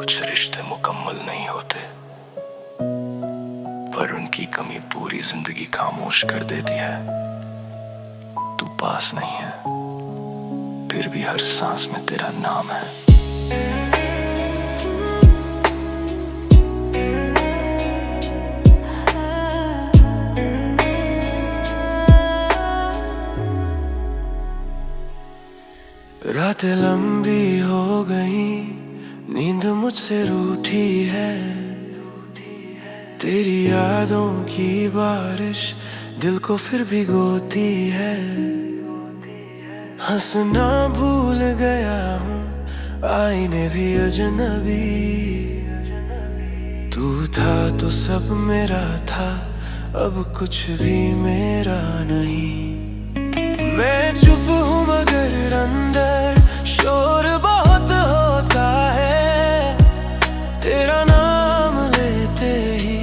कुछ रिश्ते मुकम्मल नहीं होते, पर उनकी कमी पूरी जिंदगी खामोश कर देती है। तू पास नहीं है, फिर भी हर सांस में तेरा नाम है। रातें लंबी हो गई, नींद मुझसे रूठी है। तेरी यादों की बारिश दिल को फिर भिगोती है। हंसना भूल गया हूँ, आईने भी अजनबी। तू था तो सब मेरा था, अब कुछ भी मेरा नहीं। मैं चुप हूँ मगर अंदर शोर बहुत होता है। तेरा नाम लेते ही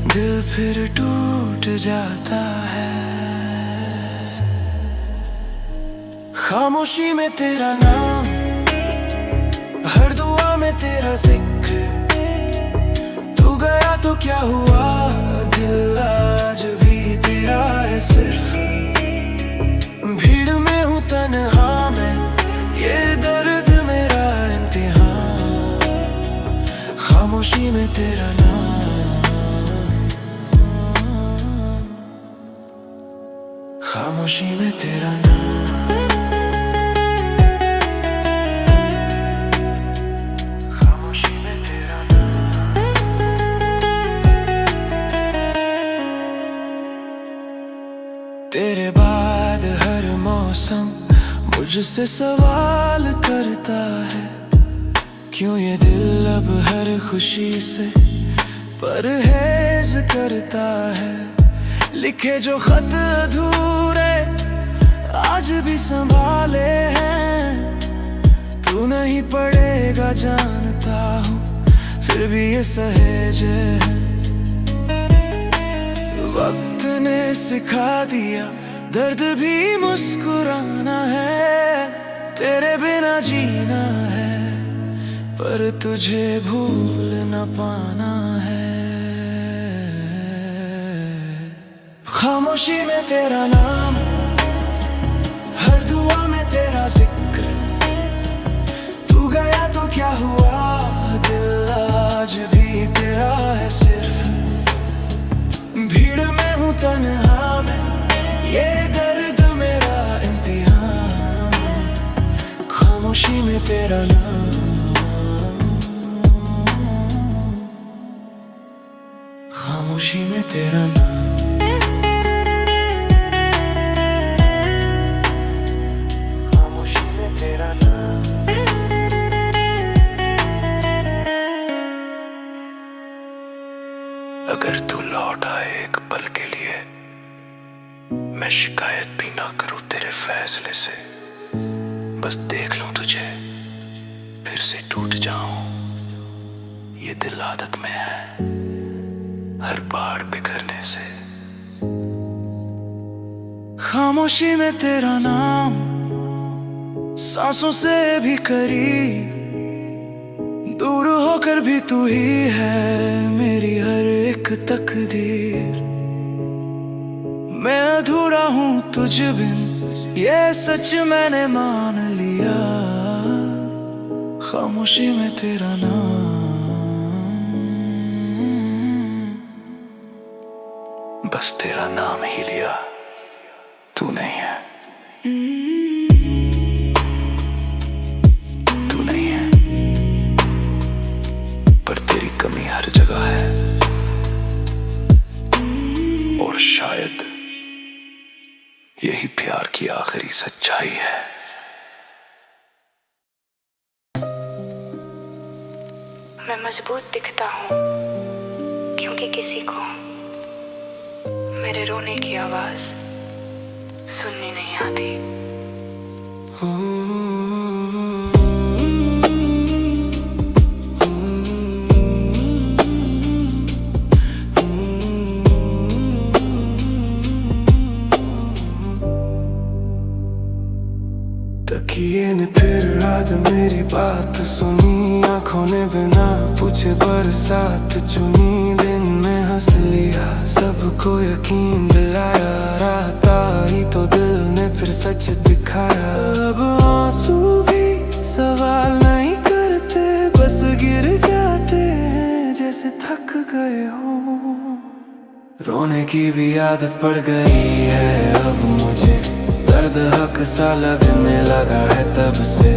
दिल फिर टूट जाता है। खामोशी में तेरा नाम, हर दुआ में तेरा जिक्र। तू गया तो क्या हुआ, दिल आज भी तेरा है सिर्फ। भीड़ में हूँ तन्हा मैं, ये दर्द मेरा इम्तिहान। खामोशी में तेरा नाम, खामोशी में तेरा नाम, खामोशी में तेरा नाम। तेरे बाद हर मौसम मुझसे सवाल करता है, क्यों ये दिल अब हर खुशी से परहेज करता है। लिखे जो खत अधूरे आज भी संभाले हैं। तू नहीं पढ़ेगा जानता हूँ, फिर भी ये सहेज है। वक्त ने सिखा दिया दर्द भी मुस्कुराना है। तेरे बिना जीना है, पर तुझे भूल न पाना है। खामोशी में तेरा नाम, हर दुआ में तेरा जिक्र। तू गया तो क्या हुआ, दिल आज भी तेरा है सिर्फ। भीड़ में हूँ तन्हा मैं, ये दर्द मेरा इम्तिहान। खामोशी में तेरा नाम, खामोशी में तेरा नाम, खामोशी में तेरा नाम। अगर तू लौट आए एक पल के लिए, मैं शिकायत भी ना करूं तेरे फैसले से। बस देख लूं तुझे, फिर से टूट जाऊं। ये दिल आदत में है, हर बार बिखरने से। खामोशी में तेरा नाम, सांसों से भी करीब। दूर होकर भी तू ही है मेरी हर एक तकदीर। मैं अधूरा हूँ तुझ बिन, ये सच मैंने मान लिया। खामोशी में तेरा नाम, बस तेरा नाम ही लिया, तू नहीं है। तू नहीं है, पर तेरी कमी हर जगह है। और शायद यही प्यार की आखिरी सच्चाई है। मैं मजबूत दिखता हूँ क्योंकि किसी को मेरे रोने की आवाज सुननी नहीं आती। तकिए ने फिर आज मेरी बात सुनी, आंखों ने बिना पूछे बरसात चुनी। दिन में हंस लिया, सबको यकीन दिलाया, रात आई तो दिल ने फिर सच दिखाया। अब आंसू भी सवाल नहीं करते, बस गिर जाते हैं जैसे थक गए हो। रोने की भी आदत पड़ गई है अब मुझे, दर्द हक सा लगने लगा है तब से।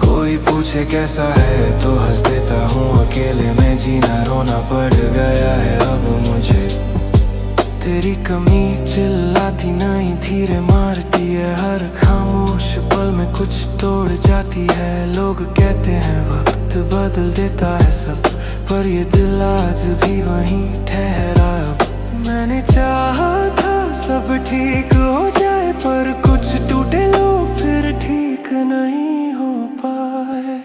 कोई पूछे कैसा है तो हंस देता हूँ, अकेले में जीना रोना पड़ गया है अब मुझे। तेरी कमी चिल्लाती नहीं, धीरे मारती है, हर खामोश पल में कुछ तोड़ जाती है। लोग कहते हैं वक्त बदल देता है सब, पर ये दिल आज भी वहीं ठहरा अब। मैंने चाहा था सब ठीक हो जाए, पर कुछ टूटे लोग फिर ठीक नहीं हो पाए।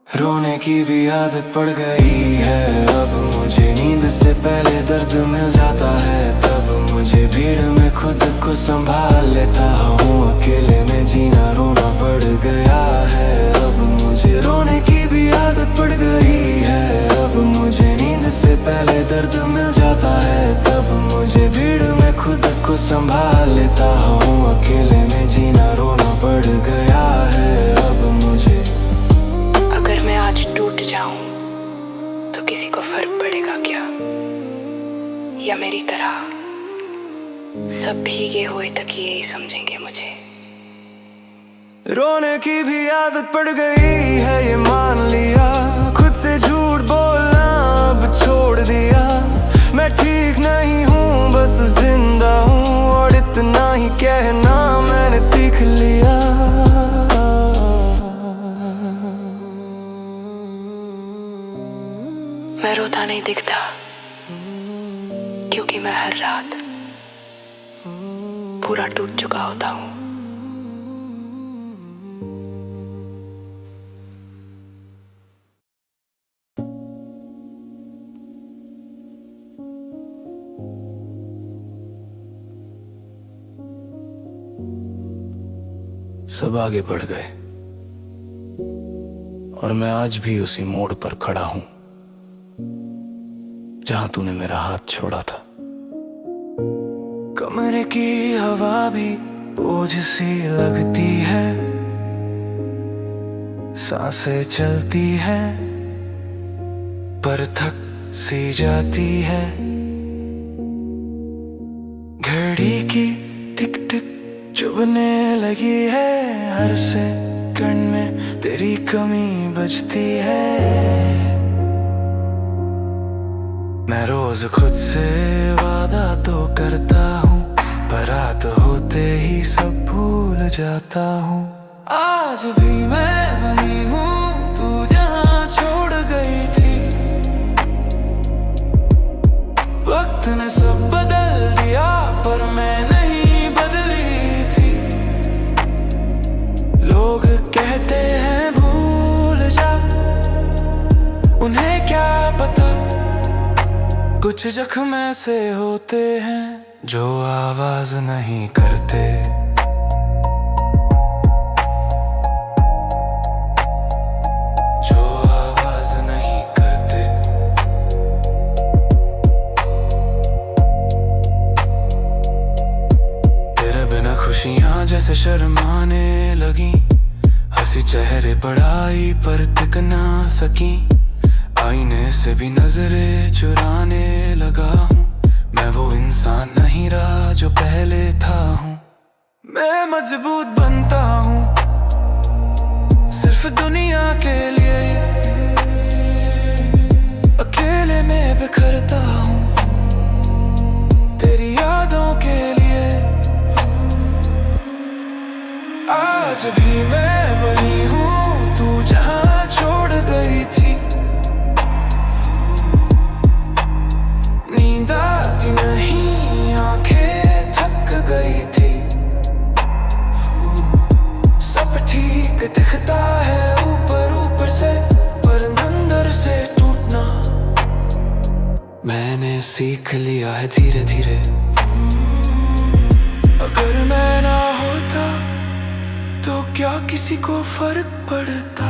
रोने की भी आदत पड़ गई है अब मुझे, नींद से पहले दर्द मिल जाता है तब मुझे। भीड़ में खुद को संभाल लेता हूँ, अकेले में जीना रोना पड़ गया है अब मुझे। रोने की भी आदत पड़ गई है अब मुझे, नींद से पहले दर्द मिल जाता है तब मुझे। भीड़ में खुद को संभाल लेता हूँ, अकेले में जीना रोना पड़ गया है अब मुझे। अगर मैं आज टूट जाऊं तो किसी को फर्क पड़ेगा क्या? या मेरी तरह सब भीगे हुए तकिए ही समझेंगे मुझे? रोने की भी आदत पड़ गई है ये मान लिया, खुद से झूठ बोलना अब छोड़ दिया। मैं ठीक नहीं हूँ बस जिंदा हूँ, और इतना ही कहना मैंने सीख लिया। मैं रोता नहीं दिखता, क्योंकि मैं हर रात पूरा टूट चुका होता हूँ। सब आगे बढ़ गए और मैं आज भी उसी मोड़ पर खड़ा हूं जहां तूने मेरा हाथ छोड़ा था। कमरे की हवा भी बोझ सी लगती है, सांसें चलती है पर थक सी जाती है। घड़ी की टिक टिक चुभने लगी है, हर सेकंड में तेरी कमी बजती है। मैं रोज खुद से वादा तो करता हूँ, पर रात होते ही सब भूल जाता हूँ। आज भी मैं वही हूँ, तू जहाँ छोड़ गई थी। वक्त ने सब बदल दिया पर मैं नहीं बदली थी। लोग कहते हैं भूल जा, उन्हें क्या पता कुछ जख्म ऐसे होते हैं जो आवाज नहीं करते। जो आवाज नहीं करते। तेरे बिना खुशियां जैसे शर्माने लगी, हंसी चेहरे पर आई पर टिक ना सकी। आईने से भी नजरें चुराने लगा हूँ, मैं वो इंसान नहीं रहा जो पहले था हूँ। मैं मजबूत बनता हूँ सिर्फ दुनिया के लिए, अकेले में बिखरता हूँ तेरी यादों के लिए। आज भी मैं वही हूँ, तू जहाँ छोड़ गई थी। नींद आती नहीं, आंखें थक गई थी। सब ठीक दिखता है ऊपर ऊपर से, पर अंदर से टूटना मैंने सीख लिया है धीरे धीरे। अगर मैं ना होता तो क्या किसी को फर्क पड़ता,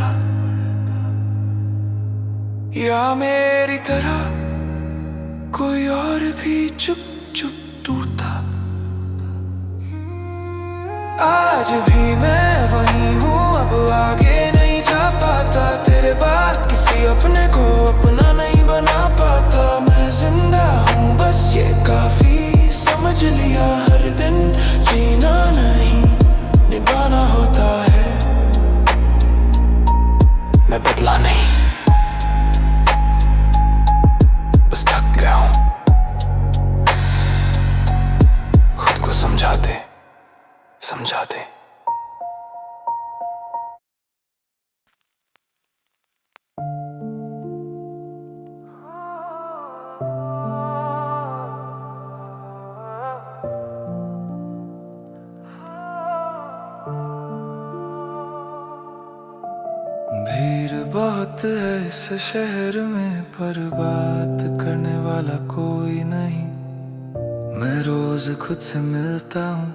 या मेरी तरह कोई और भी चुप चुप टूटा। आज भी मैं वही हूँ, अब आगे नहीं जा पाता, तेरे बाद किसी अपने को अपना नहीं बना पाता। मैं जिंदा हूँ बस ये काफी, समझ लिया हर दिन जीना नहीं निभाना होता है। मैं बदला नहीं, बस थक गया हूँ, खुद को समझा दे। भीड़ बहुत है इस शहर में, पर बात करने वाला कोई नहीं। मैं रोज खुद से मिलता हूँ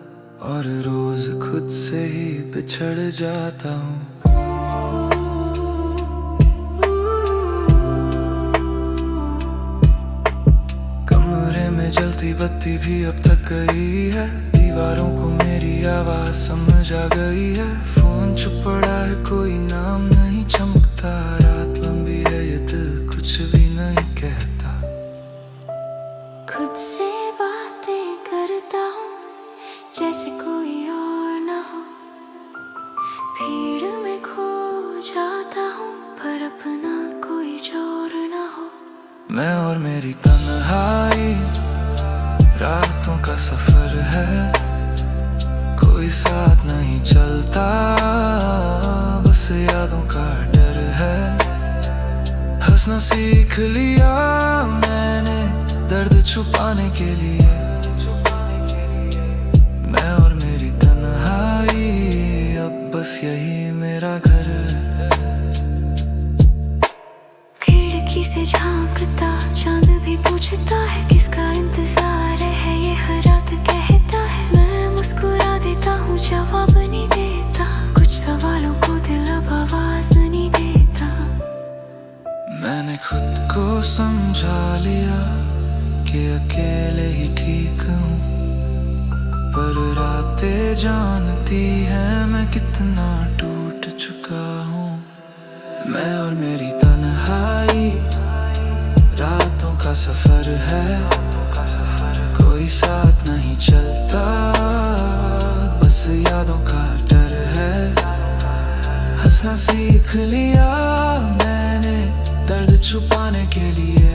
और रोज खुद से ही बिछड़ जाता हूँ। कमरे में जलती बत्ती भी अब तक गई है, दीवारों को मेरी आवाज समझ आ गई है। फोन चुप पड़ा है, कोई नाम नहीं चमकता, रात लंबी है ये दिल कुछ भी नहीं कहता। खुद से बातें करता हूँ जैसे कोई और ना हो, भीड़ में खो जाता हूँ पर अपना कोई जोर ना हो। मैं और मेरी तन्हाई रातों का सफर है, कोई साथ नहीं चलता, बस यादों का डर है। हंसना सीख लिया मैंने दर्द छुपाने के लिए, मैं और मेरी तन्हाई अब बस यही मेरा घर है। खिड़की से झांकता चांद भी पूछता है किसका इंतजार है, ये हर रात कहता है। मैं मुस्कुरा देता हूँ, जवाब नहीं देता, कुछ सवालों को दिल अब आवाज नहीं देता। मैंने खुद को समझा लिया कि अकेले ही ठीक हूँ, पर रातें जानती है मैं कितना टूट चुका हूँ। मैं और मेरी तन्हाई रातों का सफर है, कोई साथ नहीं चलता, बस यादों का डर है। हंसना सीख लिया मैंने दर्द छुपाने के लिए,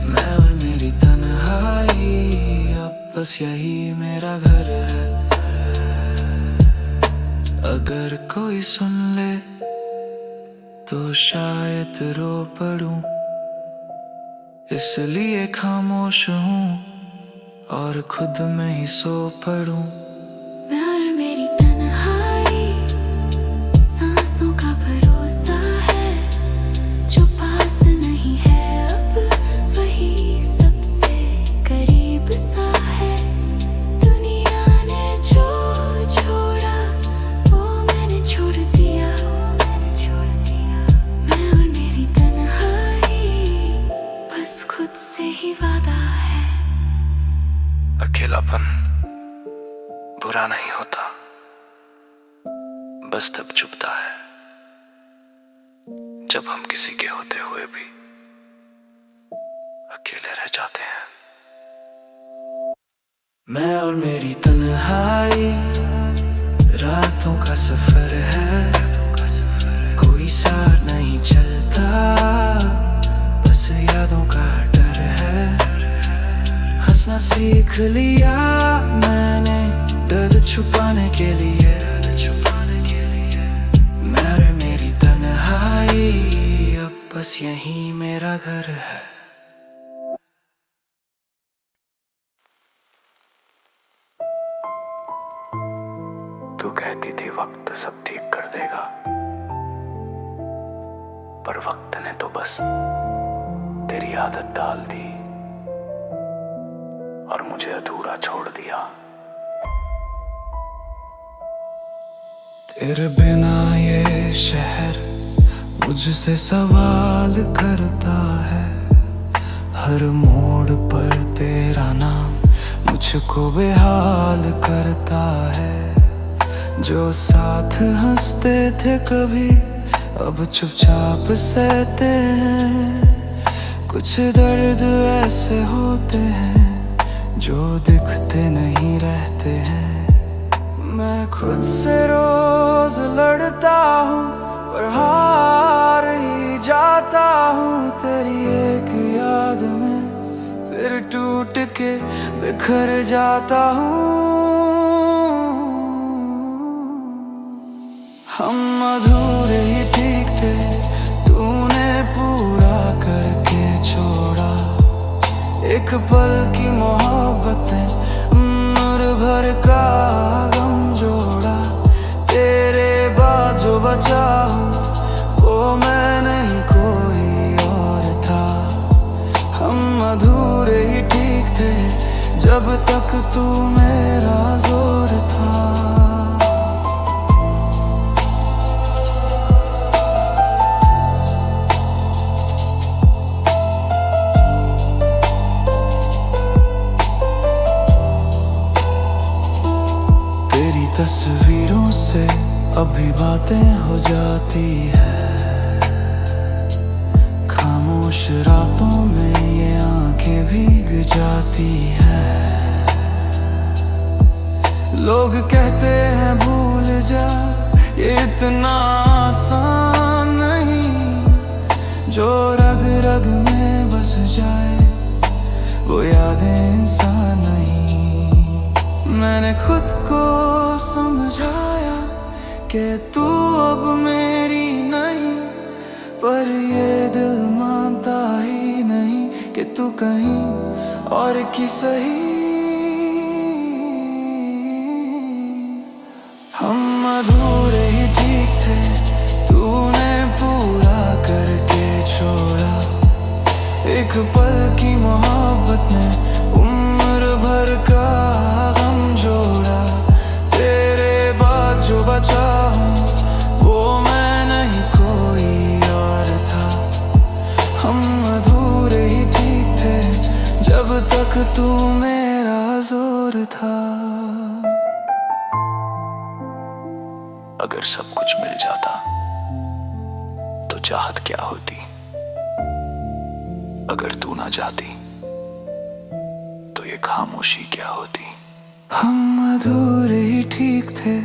मैं और मेरी तन्हाई अब बस यही मेरा घर है। अगर कोई सुन ले तो शायद रो पड़ूं, इसलिए खामोश हूँ और खुद में ही सो पड़ूं। मैं और मेरी तन्हाई सांसों का भरोसा है, जो पास नहीं है अब वही सबसे करीब सा है। दुनिया ने जो छोड़ा वो मैंने छोड़ दिया, मैं और मेरी तन्हाई बस खुद से ही वादा है। अकेलापन बुरा नहीं होता, बस तब चुभता है जब हम किसी के होते हुए भी अकेले रह जाते हैं। मैं और मेरी तन्हाई रातों का सफर है, कोई साथ नहीं चलता, बस यादों का डर है। हंसना सीख लिया मैंने दर्द छुपाने के लिए, मैं और मेरी तन्हाई अब बस यही मेरा घर है। तू कहती थी वक्त सब ठीक कर देगा, पर वक्त ने तो बस तेरी आदत डाल दी और मुझे अधूरा छोड़ दिया। तेरे बिना ये शहर मुझसे सवाल करता है। हर मोड़ पर तेरा नाम मुझको बेहाल करता है। जो साथ हंसते थे कभी अब चुपचाप सहते हैं। कुछ दर्द ऐसे होते हैं जो दिखते नहीं रहते हैं। मैं खुद से रोज लड़ता हूँ पर हार ही जाता हूँ। तेरी एक याद में फिर टूट के बिखर जाता हूँ। हम अधूरे ही ठीक थे, तूने पूरा करके छोड़ा। एक पल की मोहब्बतें उम्र भर का गम जोड़ा। तेरे बाद जो बचा हूँ वो मैं नहीं कोई और था। हम अधूरे ही ठीक थे जब तक तू मेरा जोर था। तस्वीरों से अभी बातें हो जाती है। खामोश रातों में ये आंखें भीग जाती हैं। लोग कहते हैं भूल जा, ये इतना आसान नहीं। जो रग रग में बस जाए वो यादें इंसान नहीं। मैंने खुद को समझाया कि तू अब मेरी नहीं, पर ये दिल मानता ही नहीं कि तू कहीं और की सही। हम अधूरे ही ठीक थे, तूने पूरा करके छोड़ा। एक पल की मोहब्बत ने उम्र भर का गम जोड़ा। तेरे बाद जो बचा हूँ वो मैं नहीं कोई और था। हम अधूरे ही ठीक थे जब तक तू मेरा जोर था। अगर सब कुछ मिल जाता तो चाहत क्या होती। अगर तू ना चाहती तो ये खामोशी क्या होती। हम अधूरे ही ठीक थे,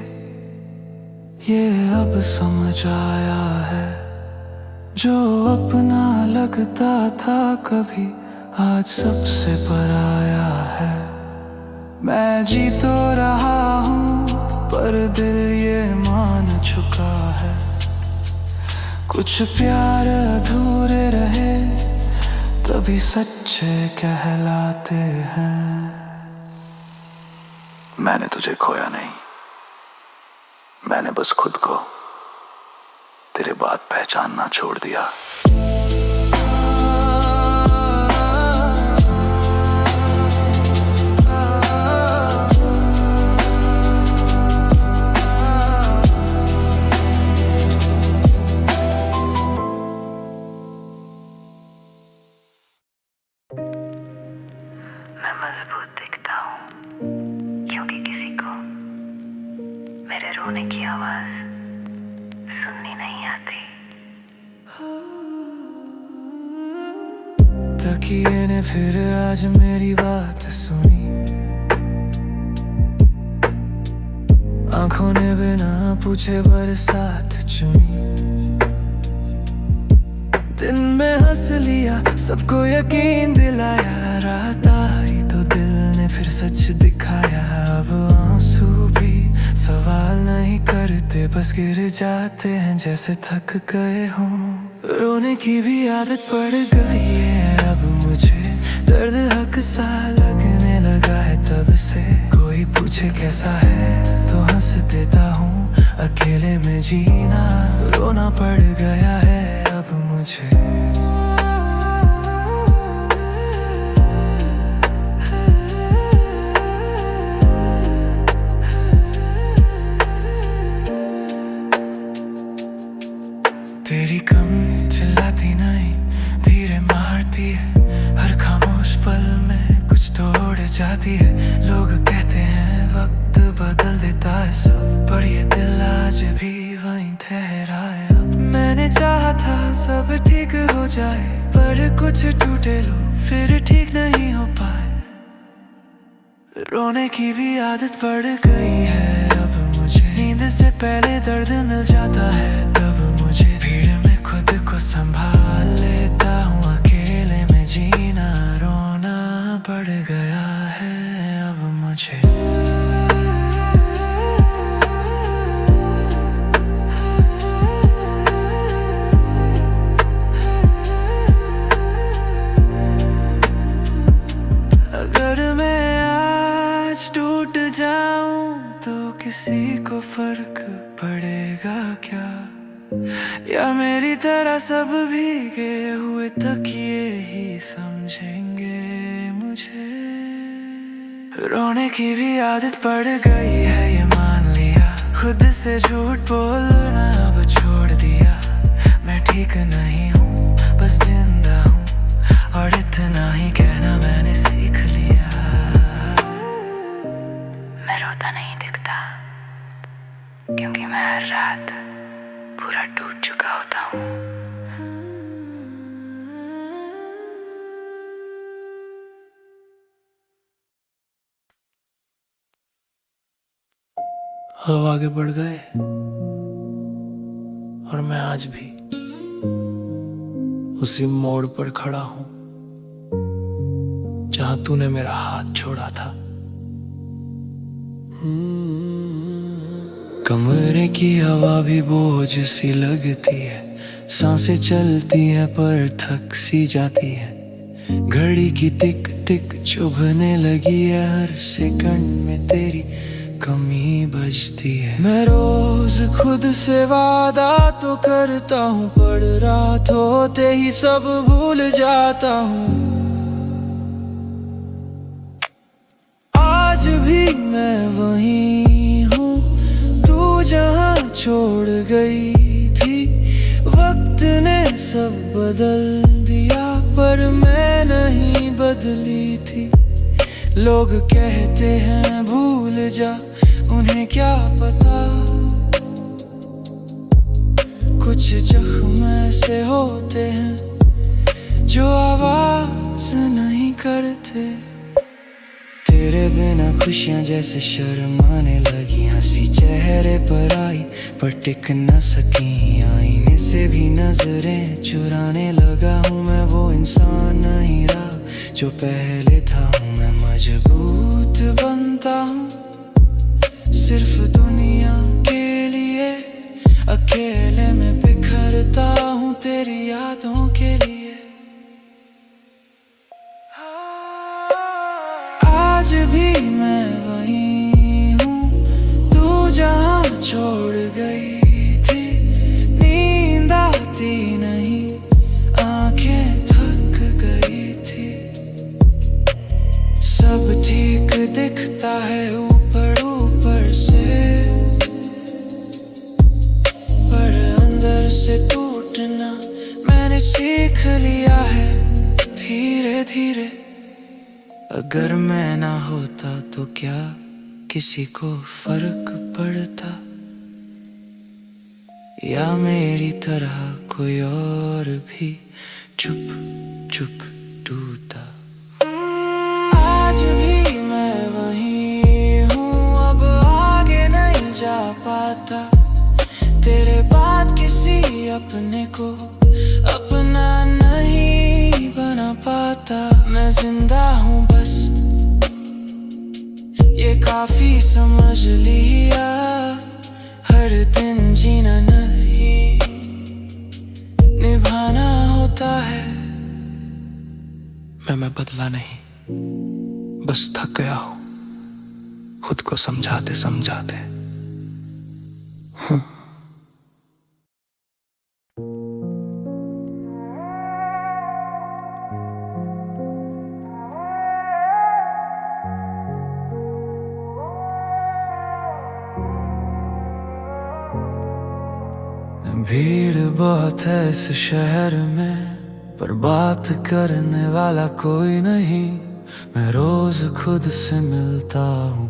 ये अब समझ आया है। जो अपना लगता था कभी आज सबसे पराया है। मैं जी तो रहा हूँ पर दिल ये मान चुका है। कुछ प्यार अधूरे रहे तभी सच्चे कहलाते हैं। मैंने तुझे खोया नहीं, मैंने बस खुद को तेरे बाद पहचानना छोड़ दिया। मैं मजबूत दिखता हूँ क्योंकि किसी को मेरे रोने की आवाज सुननी नहीं आती। तकिए ने फिर आज मेरी बात सुनी। आंखों ने बिना पूछे बरसात चुनी। दिन में हंस लिया, सबको यकीन दिलाया। रात आई तो दिल ने फिर सच दिखाया। अब आंसू भी सवाल नहीं करते, बस गिर जाते हैं जैसे थक गए हों। रोने की भी आदत पड़ गई है अब मुझे। दर्द हक सा लगने लगा है तब से। कोई पूछे कैसा है तो हंस देता हूँ। अकेले में जीना रोना पड़ गया है अब मुझे। तेरी कमी चिल्लाती नहीं, धीरे मारती है, हर खामोश पल में कुछ तोड़ जाती है। लोग कहते हैं वक्त बदल देता है सब, पर ये दिल आज भी वहीं ठहरा है। अब मैंने चाहा था सब ठीक हो जाए, पर कुछ टूटे लोग फिर ठीक नहीं हो पाए। रोने की भी आदत पड़ गई है अब मुझे, नींद से पहले दर्द मिल जाता है तब मुझे। भीड़ में खुद को संभाल लेता हूँ, अकेले में जीना रोना पड़ गया है अब मुझे। अगर मैं आज टूट जाऊं तो किसी को फर्क पड़ेगा क्या, या मेरी तरह सब भीगे हुए तकिए ही समझेंगे मुझे। रोने की भी आदत पड़ गई है ये मान लिया, खुद से झूठ बोलना अब छोड़ दिया। मैं ठीक नहीं हूँ बस जिंदा हूँ, और इतना ही कहना मैंने सीख लिया। मैं रोता नहीं दिखता, क्योंकि मैं हर रात पूरा टूट चुका होता हूँ। अब आगे बढ़ गए और मैं आज भी उसी मोड़ पर खड़ा हूं जहां तूने मेरा हाथ छोड़ा था। कमरे की हवा भी बोझ सी लगती है, सांसें चलती है पर थक सी जाती है। घड़ी की टिक टिक चुभने लगी है, हर सेकंड में तेरी कमी बजती है। मैं रोज खुद से वादा तो करता हूँ, पर रात होते ही सब भूल जाता हूँ। आज भी मैं वही हूँ, तू जहाँ छोड़ गई थी। वक्त ने सब बदल दिया पर मैं नहीं बदली थी। लोग कहते हैं भूल जा, उन्हें क्या पता कुछ जख्म ऐसे होते हैं जो आवाज नहीं करते। तेरे बिना खुशियां जैसे शर्माने लगी, हंसी चेहरे पर आई पर टिक न सकी। आईने से भी नजरें चुराने लगा हूँ, मैं वो इंसान नहीं रहा जो पहले था हूँ। मैं मजबूत बनता हूँ सिर्फ दुनिया के लिए, अकेले में बिखरता हूँ तेरी यादों के लिए। आज भी मैं वही हूँ, तू जहाँ छोड़ गई थी। नींद आती नहीं, आंखें थक गई थी। सब ठीक दिखता है ऊपर ऊपर से, पर अंदर से टूटना मैंने सीख लिया है धीरे धीरे। अगर मैं ना होता तो क्या किसी को फर्क पड़ता, या मेरी तरह कोई और भी चुप चुप टूटा। आज भी मैं वही हूँ, अब आगे नहीं जा पाता। तेरे बाद किसी अपने को अपना नहीं बना पाता। मैं जिंदा हूँ बस ये काफी समझ लिया, हर दिन जीना नहीं निभाना होता है। मैं बदला नहीं, बस थक गया हूँ खुद को समझाते समझाते। भीड़ बहुत है इस शहर में, पर बात करने वाला कोई नहीं। मैं रोज खुद से मिलता हूँ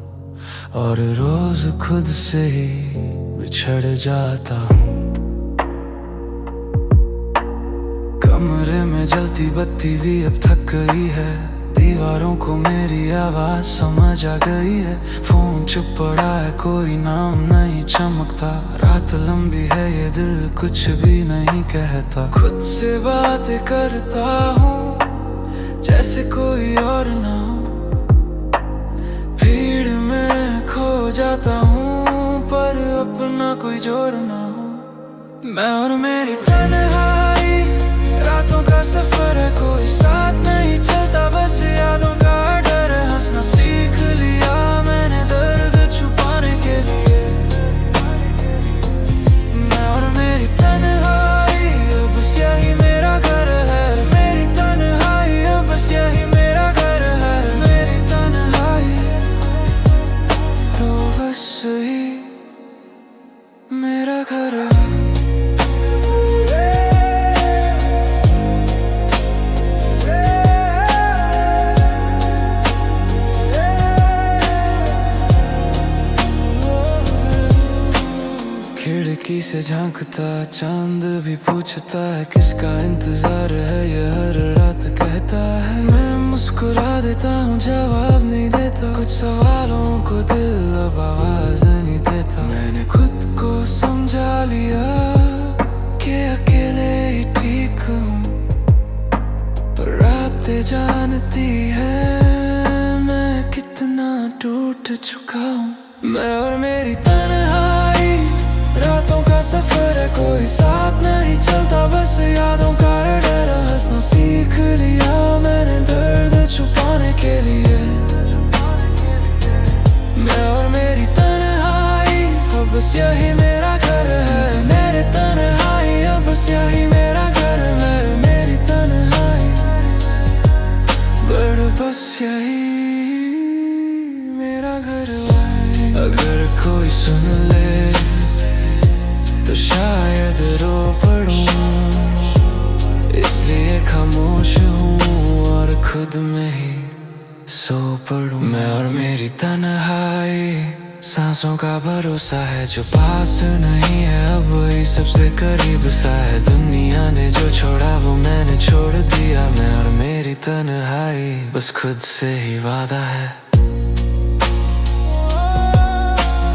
और रोज खुद से ही बिछड़ जाता हूँ। कमरे में जलती बत्ती भी अब थक गई है, दीवारों को मेरी आवाज समझ आ गई है। फोन चुप पड़ा है, कोई नाम नहीं चमकता। रात लंबी है, ये दिल कुछ भी नहीं कहता। खुद से बातें करता हूँ जैसे कोई और ना हो। भीड़ में खो जाता हूँ पर अपना कोई जोर ना हो। मैं और मेरी तन्हाई, रातों का सफर है, कोई साथ नहीं चलता, बस यादों का डर है। हंसना सीख लिया मैंने दर्द छुपाने के लिए। मैं और मेरी तन्हाई, अब बस यही मेरा घर है। मेरी तन्हाई, अब बस यही मेरा घर है। मेरी तन्हाई, रो बस यही मेरा घर है। खिड़की से झांकता चांद भी पूछता है, किसका इंतजार है ये हर रात कहता है। मैं मुस्कुरा देता हूँ, जवाब नहीं देता, कुछ सवालों को दिल अब आवाज नहीं देता। मैंने खुद को समझा लिया कि अकेले ही ठीक हूँ, पर रातें जानती है मैं कितना टूट चुका हूँ। मैं और मेरी तन्हाई, रातों का सफर है, कोई साथ नहीं चलता, बस यादों का डर। हंसना सीख लिया मैंने दर्द छुपाने के लिए। मैं और मेरी तन्हाई, अब बस यही मेरा घर है। मेरी तन्हाई, अब बस यही मेरा घर है। मेरी तन्हाई, बड़ बस यही मेरा घर है। अगर कोई सुन ले तो शायद रो पड़ूं, इसलिए खामोश हूँ और खुद में ही सो पड़ूं। मैं और मेरी तन्हाई, सांसों का भरोसा है जो पास नहीं है, अब वही सबसे करीब सा है। दुनिया ने जो छोड़ा वो मैंने छोड़ दिया। मैं और मेरी तन्हाई, बस खुद से ही वादा है।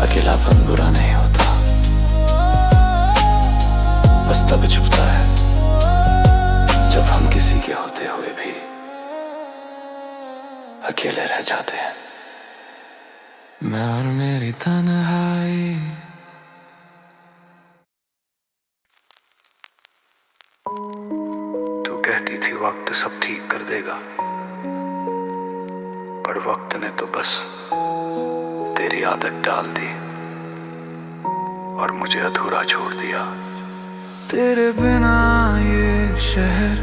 अकेलापन बुरा नहीं होता, बस तब छुपता है जब हम किसी के होते हुए भी अकेले रह जाते हैं। मैं और मेरी तन्हाई। तू कहती थी वक्त सब ठीक कर देगा, पर वक्त ने तो बस तेरी आदत डाल दी और मुझे अधूरा छोड़ दिया। तेरे बिना ये शहर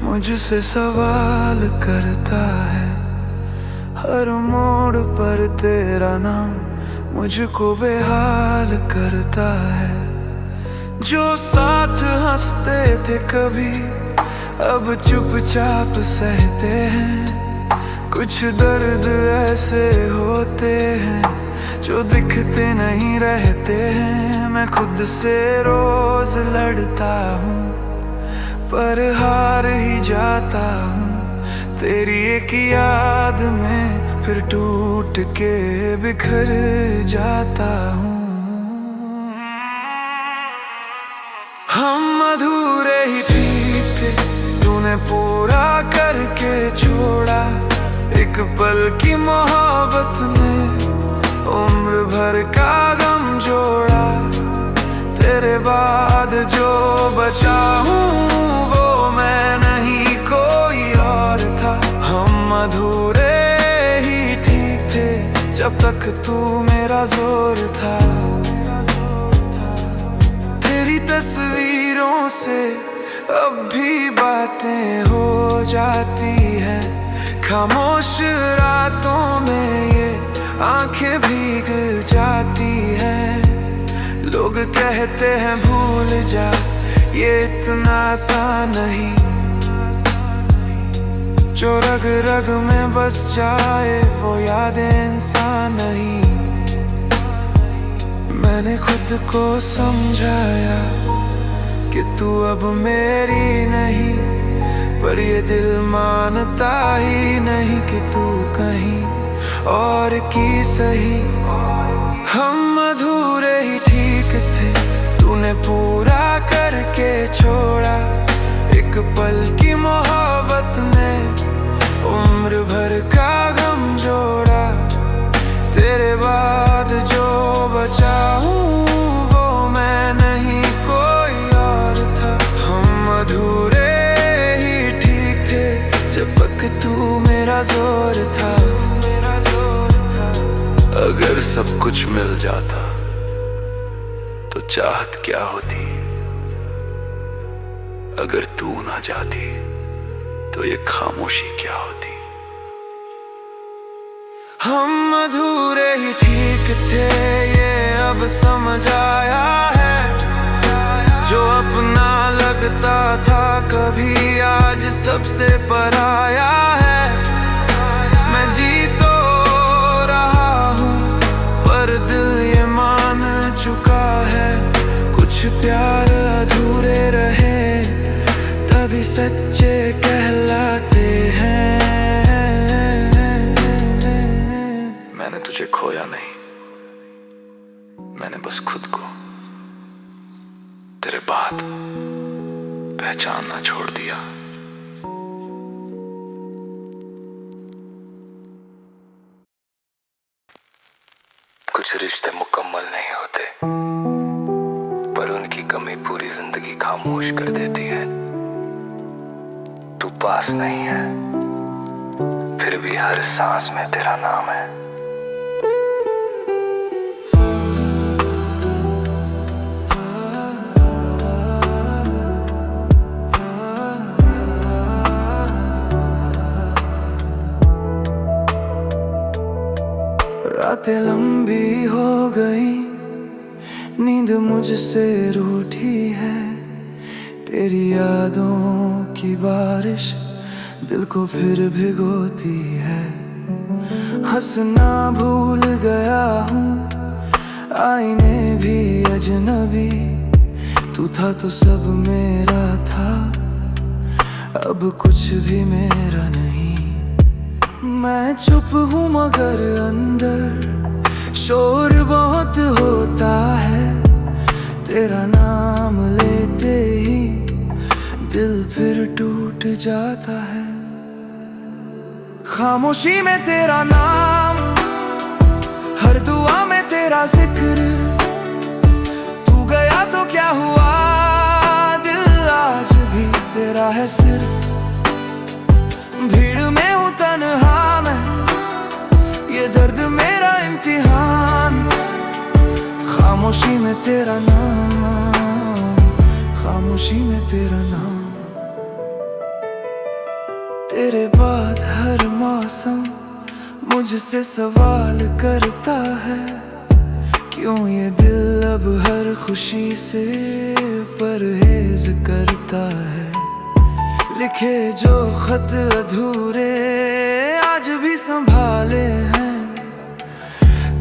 मुझसे सवाल करता है, हर मोड़ पर तेरा नाम मुझको बेहाल करता है। जो साथ हंसते थे कभी अब चुपचाप सहते हैं। कुछ दर्द ऐसे होते हैं जो दिखते नहीं रहते हैं। मैं खुद से रोज लड़ता हूँ पर हार ही जाता हूँ। तेरी एक याद में फिर टूट के बिखर जाता हूँ। हम अधूरे ही ठीक थे, तूने पूरा करके छोड़ा। एक पल की मोहब्बत ने उम्र भर का गम जोड़ा। तेरे बाद जो बचा हूँ वो मैं नहीं कोई और था। हम अधूरे ही ठीक थे जब तक तू मेरा जोर था। तेरी तस्वीरों से अब भी बातें हो जाती हैं। खामोश रातों में ये आंखें भीग जाती हैं। लोग कहते हैं भूल जा, ये इतना आसान नहीं। जो रग रग में बस जाए वो यादें इंसान नहीं। मैंने खुद को समझाया कि तू अब मेरी नहीं, पर ये दिल मानता ही नहीं कि तू कहीं और की सही। हम अधूरे ही ठीक थे, तूने पूरा करके छोड़ा। एक पल की मोहब्बत ने उम्र भर का गम जोड़ा। तेरे बाद जो बचा हूँ वो मैं नहीं कोई और था। हम अधूरे ही ठीक थे जब तक तू मेरा जोर था। अगर सब कुछ मिल जाता तो चाहत क्या होती। अगर तू ना जाती तो ये खामोशी क्या होती। हम अधूरे ही ठीक थे ये अब समझ आया है। जो अपना लगता था कभी आज सबसे पराया है। मैं जी तो रहा हूँ पर दिल ये मान चुका है। कुछ प्यार अधूरे रहे तभी सच्चे कहलाते हैं। मैंने तुझे खोया नहीं, मैंने बस खुद को तेरे बाद पहचानना छोड़ दिया। कुछ रिश्ते मुकम्मल नहीं होते पर उनकी कमी पूरी जिंदगी खामोश कर देती है। तू पास नहीं है फिर भी हर सांस में तेरा नाम है। रातें लंबी हो गई, नींद मुझसे रूठी है। तेरी यादों की बारिश दिल को फिर भिगोती है। हंसना भूल गया हूँ, आईने भी अजनबी। तू था तो सब मेरा था, अब कुछ भी मेरा नहीं। मैं चुप हूँ मगर अंदर शोर बहुत होता है। तेरा नाम लेते ही दिल फिर टूट जाता है। खामोशी में तेरा नाम, हर दुआ में तेरा जिक्र। तू गया तो क्या हुआ, दिल आज भी तेरा है सिर्फ। भीड़ में हूँ तन्हा मैं, ये दर्द मेरा इम्तिहान। खामोशी में तेरा नाम, खामोशी में तेरा नाम। तेरे बाद हर मौसम मुझसे सवाल करता है। क्यों ये दिल अब हर खुशी से परहेज करता है। लिखे जो खत अधूरे आज भी संभाले हैं।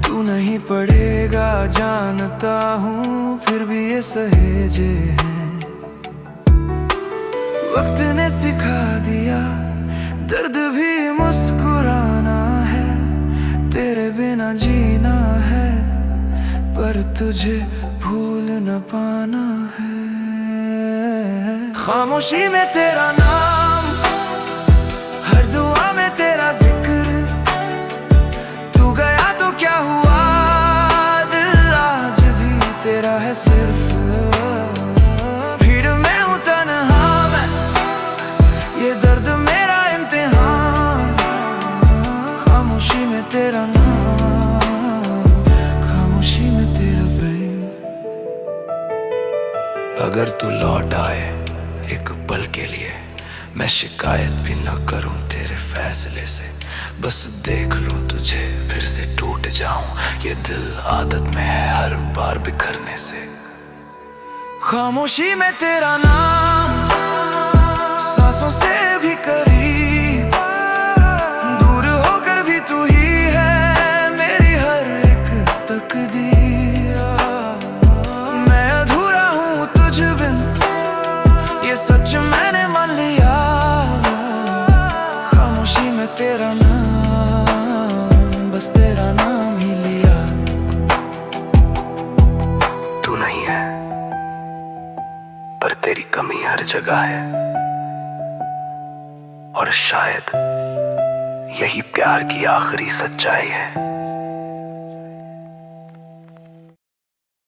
तू नहीं पढ़ेगा जानता हूँ फिर भी ये सहेजे हैं। वक्त ने सिखा दिया दर्द भी मुस्कुराना है। तेरे बिना जीना है पर तुझे भूल न पाना है। खामोशी में तेरा नाम, हर दुआ में तेरा जिक्र। तू गया तो क्या हुआ, दिल आज भी तेरा है सिर्फ। भीड़ में हूँ तन्हा मैं, ये दर्द मेरा इम्तिहान। खामोशी में तेरा नाम, खामोशी में तेरा प्रेम। अगर तू लौट आए एक पल के लिए, मैं शिकायत भी न करूं तेरे फैसले से। बस देख लूं तुझे फिर से टूट जाऊं, ये दिल आदत में है हर बार बिखरने से। खामोशी में तेरा नाम, सांसों से भी करीब, दूर होकर भी तू ही है मेरी हर एक तकदीर। मैं अधूरा हूँ तुझ बिन, ये सच मैंने मान लिया। खामोशी में तेरा नाम, बस तेरा नाम ही लिया। तू नहीं है पर तेरी कमी हर जगह है, और शायद यही प्यार की आखिरी सच्चाई है।